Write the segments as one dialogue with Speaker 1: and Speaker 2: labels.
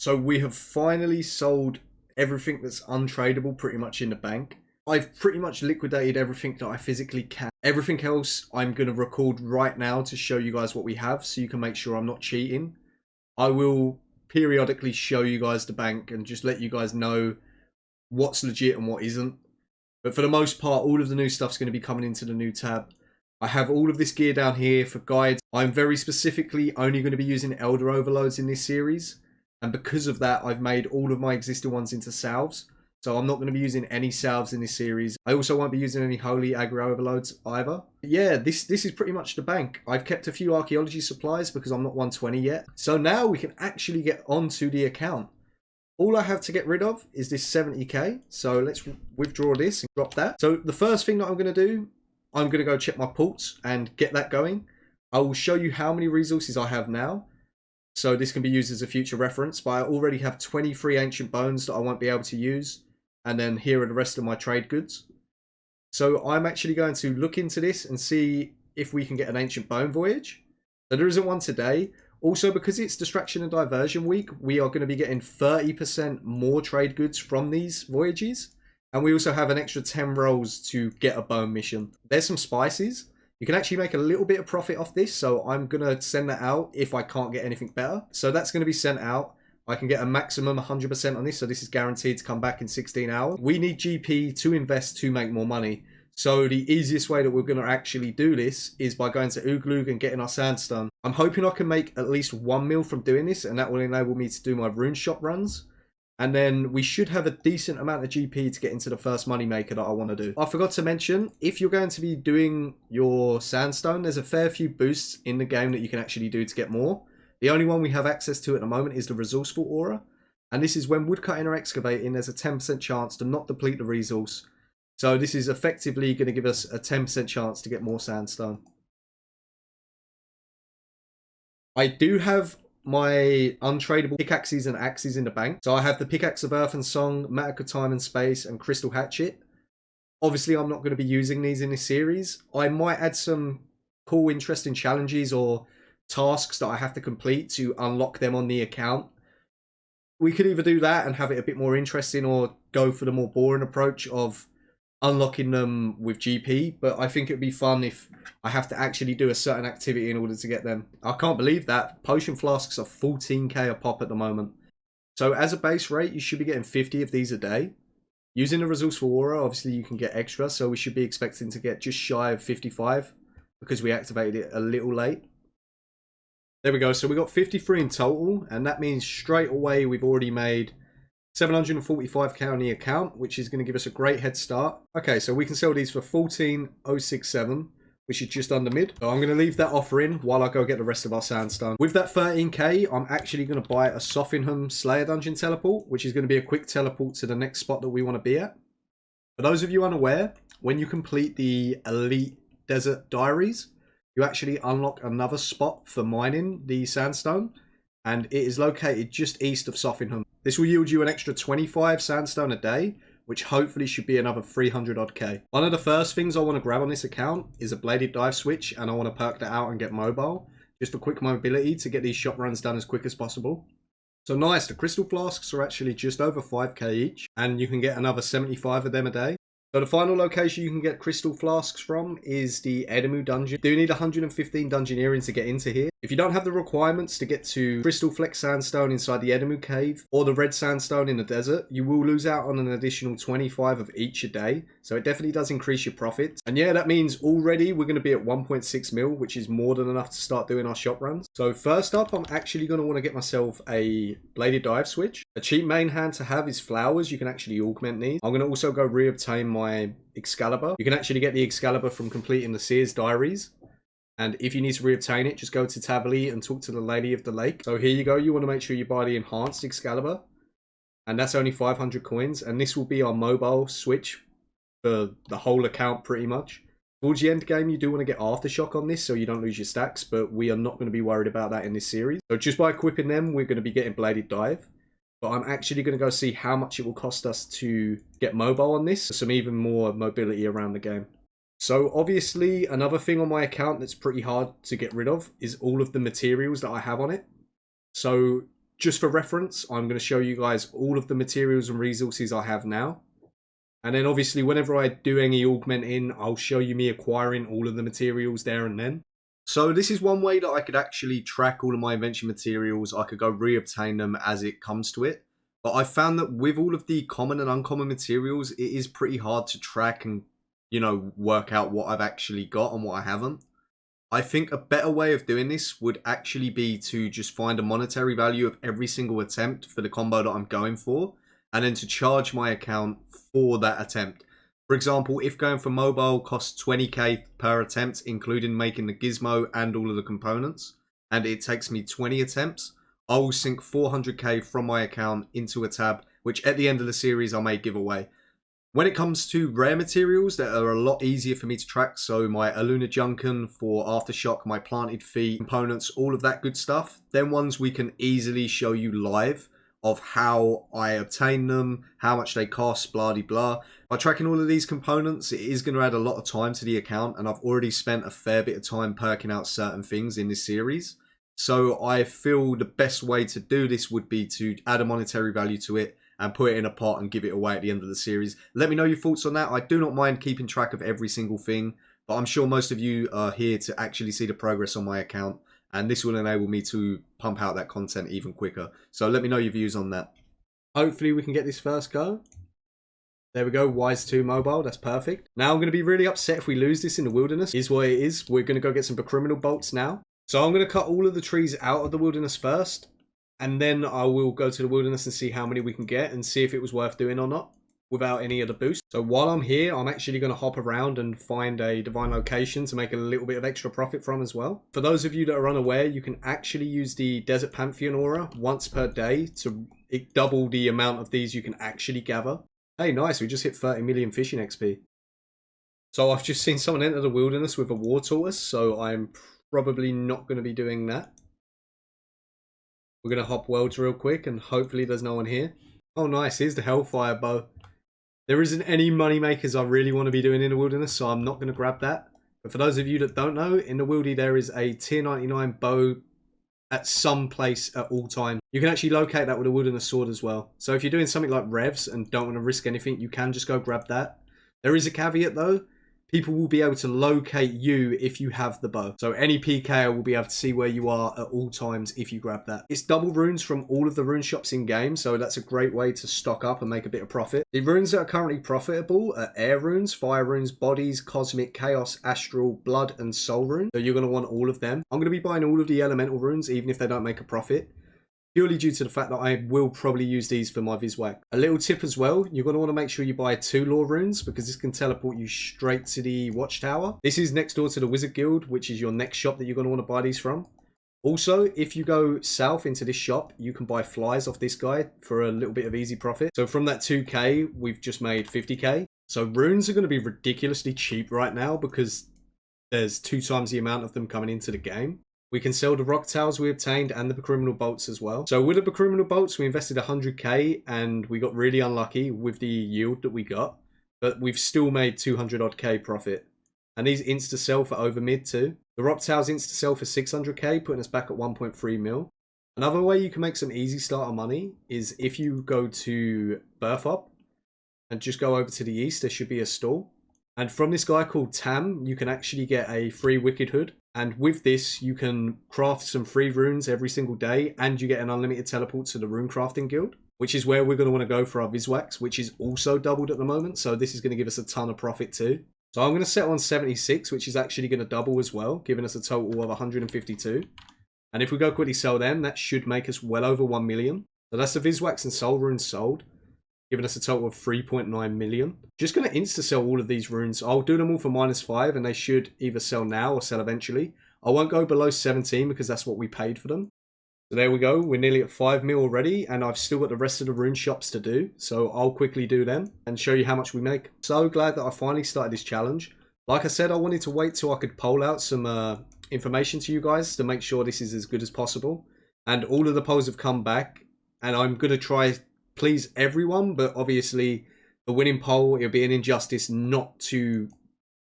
Speaker 1: So we have finally sold everything that's untradeable pretty much in the bank. I've pretty much liquidated everything that I physically can. Everything else I'm going to record right now to show you guys what we have so you can make sure I'm not cheating. I will periodically show you guys the bank and just let you guys know what's legit and what isn't. But for the most part, all of the new stuff's going to be coming into the new tab. I have all of this gear down here for guides. I'm very specifically only going to be using Elder Overloads in this series. And because of that, I've made all of my existing ones into salves. So I'm not going to be using any salves in this series. I also won't be using any holy aggro overloads either. But yeah, this is pretty much the bank. I've kept a few archaeology supplies because I'm not 120 yet. So now we can actually get onto the account. All I have to get rid of is this 70k. So let's withdraw this and drop that. So the first thing that I'm going to do, I'm going to go check my ports and get that going. I will show you how many resources I have now. So this can be used as a future reference, but I already have 23 ancient bones that I won't be able to use. And then here are the rest of my trade goods. So I'm actually going to look into this and see if we can get an ancient bone voyage. So there isn't one today. Also, because it's distraction and diversion week, we are going to be getting 30% more trade goods from these voyages. And we also have an extra 10 rolls to get a bone mission. There's some spices. You can actually make a little bit of profit off this, so I'm going to send that out if I can't get anything better. So that's going to be sent out. I can get a maximum 100% on this, so this is guaranteed to come back in 16 hours. We need GP to invest to make more money. So the easiest way that we're going to actually do this is by going to Ooglug and getting our Sandstone. I'm hoping I can make at least 1 mil from doing this, and that will enable me to do my rune shop runs. And then we should have a decent amount of GP to get into the first money maker that I want to do. I forgot to mention, if you're going to be doing your Sandstone, there's a fair few boosts in the game that you can actually do to get more. The only one we have access to at the moment is the resourceful aura. And this is when woodcutting or excavating, there's a 10% chance to not deplete the resource. So this is effectively going to give us a 10% chance to get more Sandstone. I do have my untradeable pickaxes and axes in the bank. So I have the Pickaxe of Earth and Song, Matic of Time and Space, and Crystal Hatchet. Obviously, I'm not going to be using these in this series. I might add some cool, interesting challenges or tasks that I have to complete to unlock them on the account. We could either do that and have it a bit more interesting, or go for the more boring approach of unlocking them with GP, but I think it'd be fun if I have to actually do a certain activity in order to get them. I can't believe that potion flasks are 14k a pop at the moment. So as a base rate, you should be getting 50 of these a day. Using the resourceful aura, obviously you can get extra, so we should be expecting to get just shy of 55 because we activated it a little late. There we go, so we got 53 in total, and that means straight away we've already made 745k on the account, which is going to give us a great head start. Okay, so we can sell these for 14,067, which is just under mid. So I'm going to leave that offer in while I go get the rest of our Sandstone. With that 13k, I'm actually going to buy a Sophingham Slayer Dungeon teleport, which is going to be a quick teleport to the next spot that we want to be at. For those of you unaware, when you complete the Elite Desert Diaries, you actually unlock another spot for mining the Sandstone, and it is located just east of Sophingham. This will yield you an extra 25 Sandstone a day, which hopefully should be another 300 odd K. One of the first things I want to grab on this account is a bladed dive switch, and I want to perk that out and get mobile, just for quick mobility to get these shop runs done as quick as possible. So nice, the crystal flasks are actually just over 5k each, and you can get another 75 of them a day. So the final location you can get crystal flasks from is the Edemu dungeon. You do need 115 dungeoneering to get into here. If you don't have the requirements to get to Crystal Flex Sandstone inside the Edemu cave or the Red Sandstone in the desert, you will lose out on an additional 25 of each a day. So it definitely does increase your profits. And yeah, that means already we're going to be at 1.6 mil, which is more than enough to start doing our shop runs. So first up, I'm actually going to want to get myself a bladed dive switch. A cheap main hand to have is flowers. You can actually augment these. I'm going to also go re-obtain my Excalibur. You can actually get the Excalibur from completing the Seer's Diaries. And if you need to re-obtain it, just go to Tavali and talk to the Lady of the Lake. So here you go. You want to make sure you buy the Enhanced Excalibur. And that's only 500 coins. And this will be our mobile switch for the whole account pretty much. Towards the end game, you do want to get Aftershock on this so you don't lose your stacks. But we are not going to be worried about that in this series. So just by equipping them, we're going to be getting Bladed Dive. But I'm actually going to go see how much it will cost us to get mobile on this. Some even more mobility around the game. So obviously another thing on my account that's pretty hard to get rid of is all of the materials that I have on it. So just for reference, I'm going to show you guys all of the materials and resources I have now. And then obviously whenever I do any augmenting, I'll show you me acquiring all of the materials there and then. So this is one way that I could actually track all of my invention materials. I could go re-obtain them as it comes to it. But I found that with all of the common and uncommon materials, it is pretty hard to track and, you know, work out what I've actually got and what I haven't. I think a better way of doing this would actually be to just find a monetary value of every single attempt for the combo that I'm going for, and then to charge my account for that attempt. For example, if going for mobile costs 20k per attempt, including making the gizmo and all of the components, and it takes me 20 attempts, I will sink 400k from my account into a tab, which at the end of the series I may give away. When it comes to rare materials that are a lot easier for me to track, so my Aluna Junkin for Aftershock, my Planted Feet, components, all of that good stuff, then ones we can easily show you live of how I obtain them, how much they cost, blah de blah. By tracking all of these components, it is going to add a lot of time to the account, and I've already spent a fair bit of time perking out certain things in this series. So I feel the best way to do this would be to add a monetary value to it and put it in a pot and give it away at the end of the series. Let me know your thoughts on that. I do not mind keeping track of every single thing, but I'm sure most of you are here to actually see the progress on my account, and this will enable me to pump out that content even quicker. So let me know your views on that. Hopefully we can get this first go. There we go, Wise 2 mobile, that's perfect. Now I'm going to be really upset if we lose this in the wilderness. Is what it is. We're going to go get some criminal bolts now. So I'm going to cut all of the trees out of the wilderness first, and then I will go to the wilderness and see how many we can get and see if it was worth doing or not without any of the boost. So while I'm here, I'm actually going to hop around and find a divine location to make a little bit of extra profit from as well. For those of you that are unaware, you can actually use the Desert Pantheon aura once per day to double the amount of these you can actually gather. Hey, nice, we just hit 30 million fishing XP. So I've just seen someone enter the wilderness with a war tortoise, so I'm probably not going to be doing that. We're going to hop worlds real quick and hopefully there's no one here. Oh nice, here's the Hellfire bow. There isn't any money makers I really want to be doing in the wilderness, so I'm not going to grab that. But for those of you that don't know, in the wildy there is a tier 99 bow at some place at all times. You can actually locate that with a wilderness sword as well. So if you're doing something like revs and don't want to risk anything, you can just go grab that. There is a caveat though. People will be able to locate you if you have the bow. So any PKer will be able to see where you are at all times if you grab that. It's double runes from all of the rune shops in game, so that's a great way to stock up and make a bit of profit. The runes that are currently profitable are air runes, fire runes, bodies, cosmic, chaos, astral, blood, and soul runes. So you're going to want all of them. I'm going to be buying all of the elemental runes, even if they don't make a profit, purely due to the fact that I will probably use these for my Viswag. A little tip as well, you're going to want to make sure you buy 2 lore runes because this can teleport you straight to the watchtower. This is next door to the Wizard Guild, which is your next shop that you're going to want to buy these from. Also, if you go south into this shop, you can buy flies off this guy for a little bit of easy profit. So from that 2k, we've just made 50k. So runes are going to be ridiculously cheap right now because there's 2 times the amount of them coming into the game. We can sell the rock towers we obtained and the criminal bolts as well. So with the criminal bolts, we invested 100k and we got really unlucky with the yield that we got. But we've still made 200 odd k profit. And these insta-sell for over mid too. The rock towers insta-sell for 600k, putting us back at 1.3 mil. Another way you can make some easy starter money is if you go to Burthop and just go over to the east, there should be a stall. And from this guy called Tam, you can actually get a free Wicked Hood. And with this, you can craft some free runes every single day, and you get an unlimited teleport to the runecrafting guild, which is where we're going to want to go for our Viswax, which is also doubled at the moment. So this is going to give us a ton of profit too. So I'm going to set on 76, which is actually going to double as well, giving us a total of 152. And if we go quickly sell them, that should make us well over 1 million. So that's the Viswax and Soul runes sold, giving us a total of 3.9 million. Just going to insta-sell all of these runes. I'll do them all for -5 and they should either sell now or sell eventually. I won't go below 17 because that's what we paid for them. So there we go. We're nearly at 5 mil already and I've still got the rest of the rune shops to do. So I'll quickly do them and show you how much we make. So glad that I finally started this challenge. Like I said, I wanted to wait till I could poll out some information to you guys to make sure this is as good as possible. And all of the polls have come back and I'm going to try please everyone, but obviously the winning poll, it'll be an injustice not to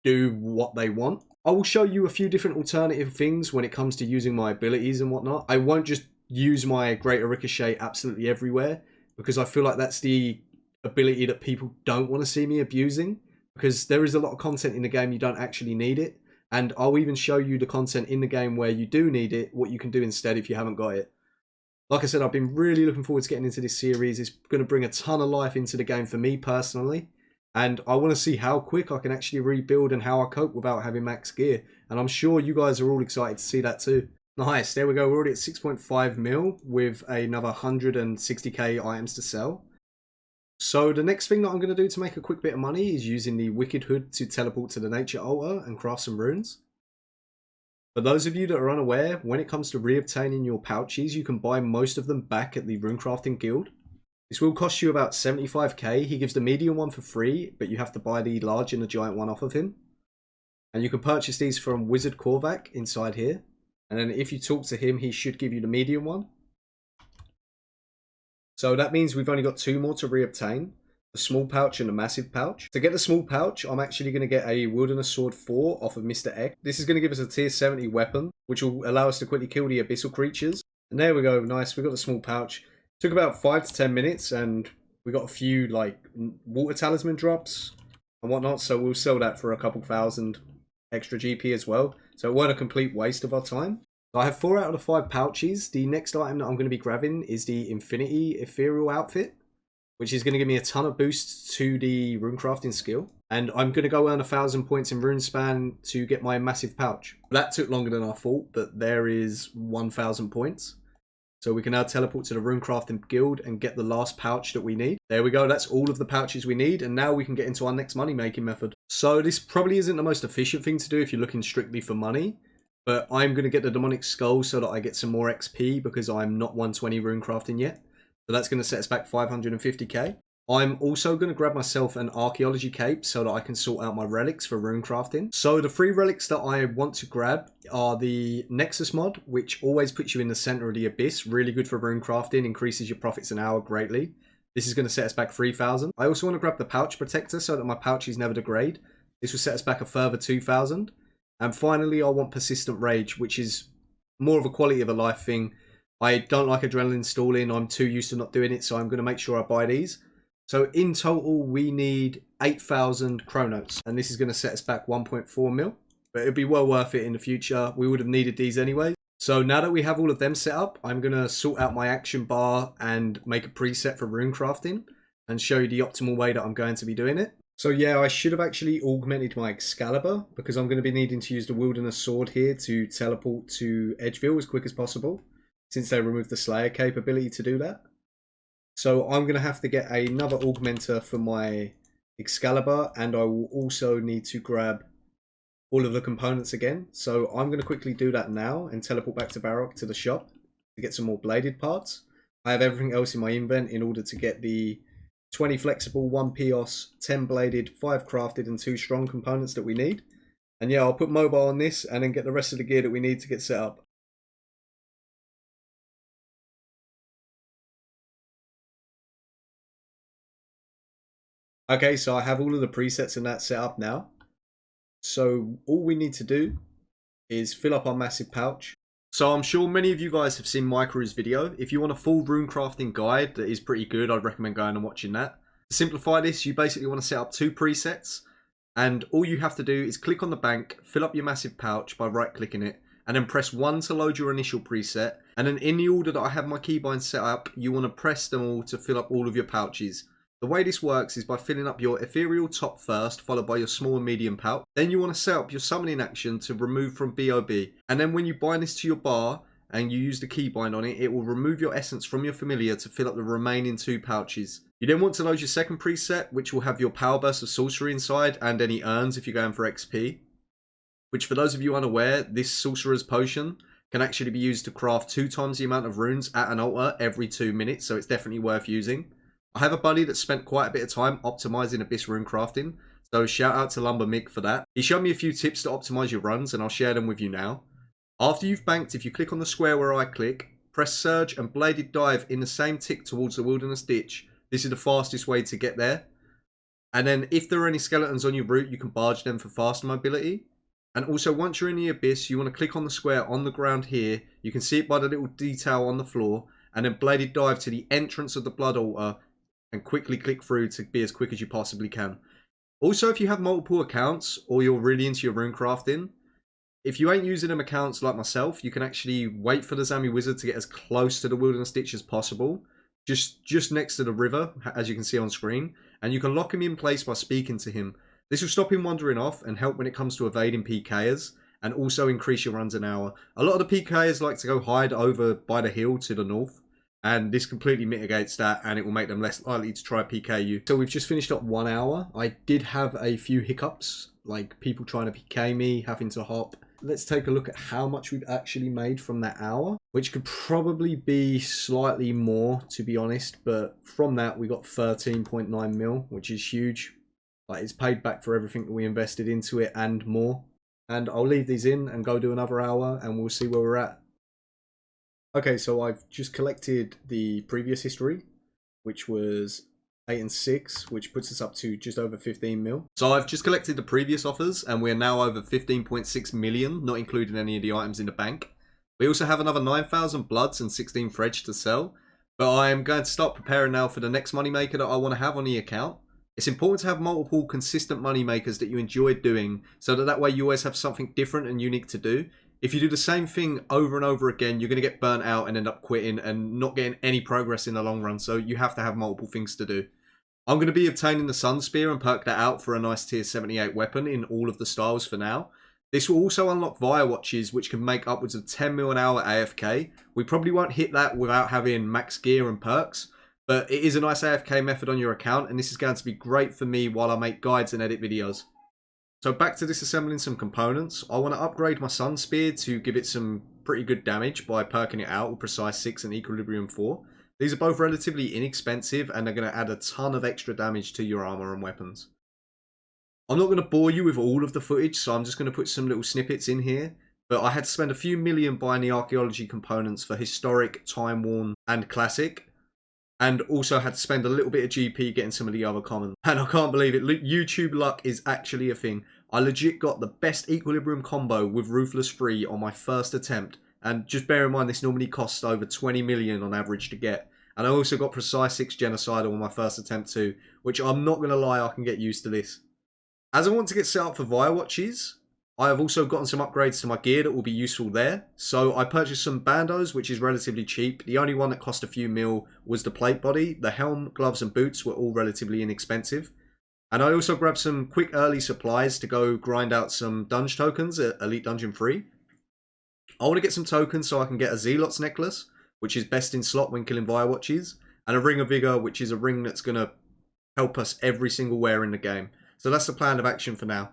Speaker 1: do what they want. I will show you a few different alternative things when it comes to using my abilities and whatnot. I won't just use my Greater Ricochet absolutely everywhere, because I feel like that's the ability that people don't want to see me abusing, because there is a lot of content in the game you don't actually need it, and I'll even show you the content in the game where you do need it, what you can do instead if you haven't got it. Like I said, I've been really looking forward to getting into this series. It's going to bring a ton of life into the game for me personally, and I want to see how quick I can actually rebuild and how I cope without having max gear, and I'm sure you guys are all excited to see that too. Nice, there we go, we're already at 6.5 mil with another 160k items to sell. So the next thing that I'm going to do to make a quick bit of money is using the Wicked Hood to teleport to the nature altar and craft some runes. For those of you that are unaware, when it comes to reobtaining your pouches, you can buy most of them back at the runecrafting guild. This will cost you about 75k. He gives the medium one for free, but you have to buy the large and the giant one off of him. And you can purchase these from Wizard Korvac inside here. And then if you talk to him, he should give you the medium one. So that means we've only got 2 more to reobtain. The small pouch and the massive pouch. To get the small pouch, I'm actually going to get a Wilderness Sword 4 off of Mr. X. This is going to give us a tier 70 weapon, which will allow us to quickly kill the abyssal creatures. And there we go, nice, we got the small pouch. Took about 5 to 10 minutes, and we got a few like water talisman drops and whatnot, so we'll sell that for a couple thousand extra GP as well. So it weren't a complete waste of our time. So I have 4 out of the 5 pouches. The next item that I'm going to be grabbing is the Infinity Ethereal outfit, which is going to give me a ton of boosts to the runecrafting skill. And I'm going to go earn 1,000 points in Runespan to get my massive pouch. That took longer than I thought, but there is 1,000 points. So we can now teleport to the runecrafting guild and get the last pouch that we need. There we go, that's all of the pouches we need, and now we can get into our next money making method. So this probably isn't the most efficient thing to do if you're looking strictly for money, but I'm going to get the demonic skull so that I get some more XP because I'm not 120 runecrafting yet. So that's going to set us back 550k. I'm also going to grab myself an archaeology cape so that I can sort out my relics for runecrafting. So the 3 relics that I want to grab are the Nexus mod, which always puts you in the center of the abyss. Really good for runecrafting, increases your profits an hour greatly. This is going to set us back 3,000. I also want to grab the pouch protector so that my pouches never degrade. This will set us back a further 2,000. And finally, I want persistent rage, which is more of a quality of a life thing. I don't like adrenaline stalling. I'm too used to not doing it, so I'm going to make sure I buy these. So in total, we need 8,000 chronotes, and this is going to set us back 1.4 mil. But it'd be well worth it in the future. We would have needed these anyway. So now that we have all of them set up, I'm going to sort out my action bar and make a preset for runecrafting and show you the optimal way that I'm going to be doing it. So yeah, I should have actually augmented my Excalibur because I'm going to be needing to use the Wilderness Sword here to teleport to Edgeville as quick as possible, since they removed the Slayer capability to do that. So I'm going to have to get another augmenter for my Excalibur, and I will also need to grab all of the components again. So I'm going to quickly do that now and teleport back to Barrock to the shop to get some more bladed parts. I have everything else in my invent in order to get the 20 flexible, 1 Pios, 10 bladed, 5 crafted and 2 strong components that we need. And yeah, I'll put mobile on this and then get the rest of the gear that we need to get set up. Okay, so I have all of the presets and that set up now. So all we need to do is fill up our massive pouch. So I'm sure many of you guys have seen Micro's video. If you want a full runecrafting guide that is pretty good, I'd recommend going and watching that. To simplify this, you basically want to set up 2 presets, and all you have to do is click on the bank, fill up your massive pouch by right clicking it, and then press 1 to load your initial preset. And then in the order that I have my keybind set up, you want to press them all to fill up all of your pouches. The way this works is by filling up your ethereal top first, followed by your small and medium pouch. Then you want to set up your summoning action to remove from BOB. And then when you bind this to your bar and you use the keybind on it, it will remove your essence from your familiar to fill up the remaining 2 pouches. You then want to load your second preset, which will have your power burst of sorcery inside and any urns if you're going for XP. Which, for those of you unaware, this sorcerer's potion can actually be used to craft 2 times the amount of runes at an altar every 2 minutes, so it's definitely worth using. I have a buddy that spent quite a bit of time optimizing Abyss runecrafting, so shout out to Lumber Mig for that. He showed me a few tips to optimize your runs, and I'll share them with you now. After you've banked, if you click on the square where I click, press Surge and Bladed Dive in the same tick towards the Wilderness Ditch. This is the fastest way to get there. And then if there are any skeletons on your route, you can barge them for faster mobility. And also, once you're in the abyss, you want to click on the square on the ground here. You can see it by the little detail on the floor. And then bladed dive to the entrance of the blood altar and quickly click through to be as quick as you possibly can. Also, if you have multiple accounts or you're really into your rune crafting, if you ain't using them accounts like myself, you can actually wait for the Zami Wizard to get as close to the Wilderness Ditch as possible. Just next to the river, as you can see on screen. And you can lock him in place by speaking to him. This will stop him wandering off and help when it comes to evading PKers. And also increase your runs an hour. A lot of the PKers like to go hide over by the hill to the north. And this completely mitigates that, and it will make them less likely to try PK you. So we've just finished up 1 hour. I did have a few hiccups, like people trying to PK me, having to hop. Let's take a look at how much we've actually made from that hour, which could probably be slightly more, to be honest. But from that, we got 13.9 mil, which is huge. Like, it's paid back for everything that we invested into it and more. And I'll leave these in and go do another hour, and we'll see where we're at. Okay, so I've just collected the previous history, which was 8 and 6, which puts us up to just over 15 mil. So I've just collected the previous offers, and we're now over 15.6 million, not including any of the items in the bank. We also have another 9,000 bloods and 16 threads to sell, but I'm going to start preparing now for the next moneymaker that I want to have on the account. It's important to have multiple consistent moneymakers that you enjoy doing, so that way you always have something different and unique to do. If you do the same thing over and over again, you're going to get burnt out and end up quitting and not getting any progress in the long run. So you have to have multiple things to do. I'm going to be obtaining the Sun Spear and perk that out for a nice tier 78 weapon in all of the styles for now. This will also unlock Via Watches, which can make upwards of 10 mil an hour AFK. We probably won't hit that without having max gear and perks, but it is a nice AFK method on your account, and this is going to be great for me while I make guides and edit videos. So back to disassembling some components. I want to upgrade my Sun Spear to give it some pretty good damage by perking it out with Precise 6 and Equilibrium 4. These are both relatively inexpensive and they're going to add a ton of extra damage to your armor and weapons. I'm not going to bore you with all of the footage, so I'm just going to put some little snippets in here. But I had to spend a few million buying the archaeology components for Historic, Time Worn and Classic. And also had to spend a little bit of GP getting some of the other commons. And I can't believe it, YouTube luck is actually a thing. I legit got the best Equilibrium combo with Ruthless 3 on my first attempt. And just bear in mind this normally costs over 20 million on average to get. And I also got Precise 6 Genocidal on my first attempt too. Which I'm not going to lie, I can get used to this. As I want to get set up for Via Watches, I have also gotten some upgrades to my gear that will be useful there. So I purchased some bandos, which is relatively cheap. The only one that cost a few mil was the plate body. The helm, gloves and boots were all relatively inexpensive. And I also grabbed some quick early supplies to go grind out some dungeon tokens at Elite Dungeon 3. I want to get some tokens so I can get a Zealot's necklace, which is best in slot when killing Via Watches. And a Ring of Vigor, which is a ring that's going to help us every single wear in the game. So that's the plan of action for now.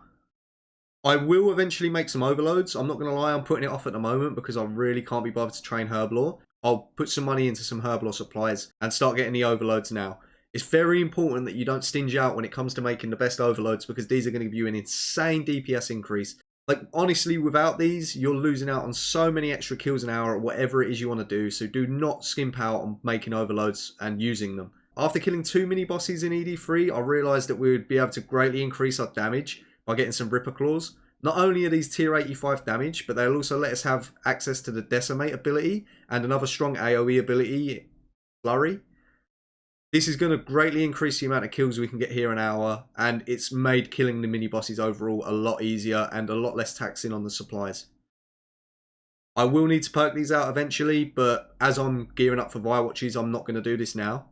Speaker 1: I will eventually make some overloads. I'm not going to lie, I'm putting it off at the moment because I really can't be bothered to train Herblore. I'll put some money into some Herblore supplies and start getting the overloads now. It's very important that you don't stinge out when it comes to making the best overloads because these are going to give you an insane DPS increase. Like, honestly, without these, you're losing out on so many extra kills an hour or whatever it is you want to do. So do not skimp out on making overloads and using them. After killing 2 mini-bosses in ED3, I realised that we would be able to greatly increase our damage by getting some Ripper Claws. Not only are these tier 85 damage, but they'll also let us have access to the Decimate ability and another strong AoE ability, Flurry. This is going to greatly increase the amount of kills we can get here an hour, and it's made killing the mini-bosses overall a lot easier and a lot less taxing on the supplies. I will need to perk these out eventually, but as I'm gearing up for Via Watches, I'm not going to do this now.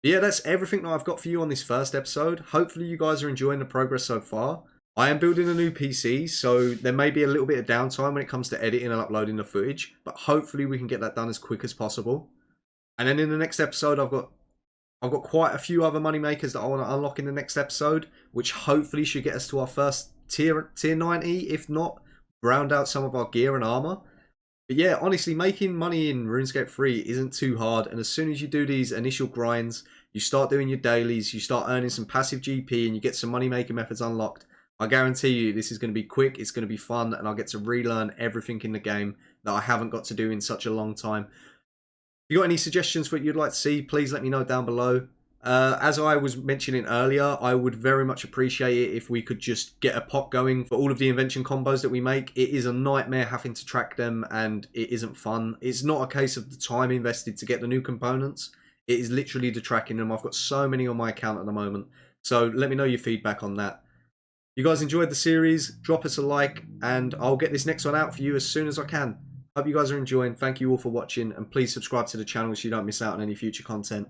Speaker 1: But yeah, that's everything that I've got for you on this first episode. Hopefully you guys are enjoying the progress so far. I am building a new PC, so there may be a little bit of downtime when it comes to editing and uploading the footage, but hopefully we can get that done as quick as possible. And then in the next episode, I've got quite a few other money makers that I want to unlock in the next episode, which hopefully should get us to our first tier 90, if not, round out some of our gear and armor. But yeah, honestly, making money in RuneScape 3 isn't too hard, and as soon as you do these initial grinds, you start doing your dailies, you start earning some passive GP, and you get some money making methods unlocked, I guarantee you this is going to be quick, it's going to be fun, and I'll get to relearn everything in the game that I haven't got to do in such a long time. If you got any suggestions for what you'd like to see, please let me know down below. As I was mentioning earlier, I would very much appreciate it if we could just get a pot going for all of the invention combos that we make. It is a nightmare having to track them, and it isn't fun. It's not a case of the time invested to get the new components. It is literally the tracking them. I've got so many on my account at the moment. So let me know your feedback on that. You guys enjoyed the series, drop us a like, and I'll get this next one out for you as soon as I can. Hope you guys are enjoying. Thank you all for watching, and please subscribe to the channel so you don't miss out on any future content.